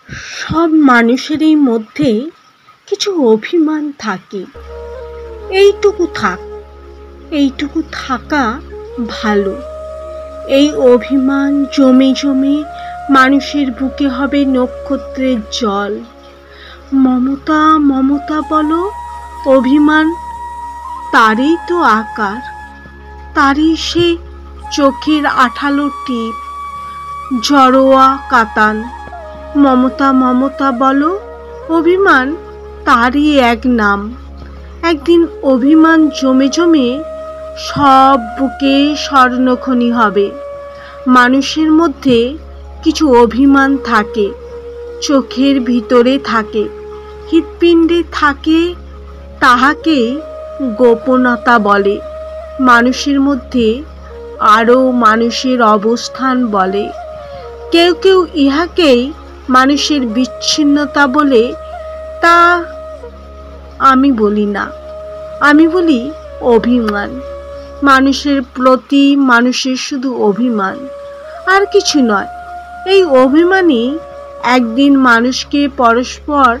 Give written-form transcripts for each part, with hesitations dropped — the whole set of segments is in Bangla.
সব মানুষেরই মধ্যে কিছু অভিমান থাকে। এইটুকু থাক, এইটুকু থাকা ভালো। এই অভিমান জমে জমে মানুষের বুকে হবে নক্ষত্রের জল। মমতা মমতা বলো, অভিমান তারই তো আকার, তারই সে চোখের আঠালো টিপ, জড়োয়া কাতান। মমতা মমতা বলো, অভিমান তারই এক নাম। একদিন অভিমান জমে জমে সব বুকে স্বর্ণখনি হবে। মানুষের মধ্যে কিছু অভিমান থাকে, চোখের ভিতরে থাকে, হৃৎপিণ্ডে থাকে, তাহাকে গোপনতা বলে। মানুষের মধ্যে আরও মানুষের অবস্থান বলে। কেউ কেউ ইহাকেই মানুষের বিচ্ছিন্নতা বলে, তা আমি বলি না। আমি বলি অভিমান। মানুষের প্রতি মানুষের শুধু অভিমান, আর কিছু নয়। এই অভিমানই একদিন মানুষকে পরস্পর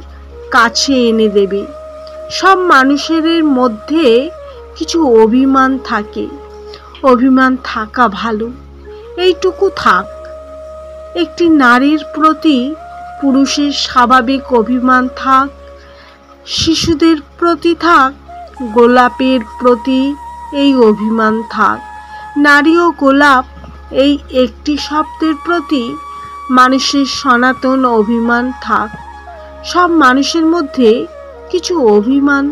কাছে এনে দেবে। সব মানুষের মধ্যে কিছু অভিমান থাকে, অভিমান থাকা ভালো। এইটুকু থাক। একটি নারীর প্রতি পুরুষের স্বাভাবিক অভিমান থাক, শিশুদের প্রতি থাক, গোলাপের প্রতি এই অভিমান থাক। নারী ও গোলাপ এই একটি শব্দের প্রতি মানুষের সনাতন অভিমান থাক। সব মানুষের মধ্যে কিছু অভিমান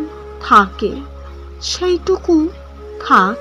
থাকে, সেইটুকু থাক।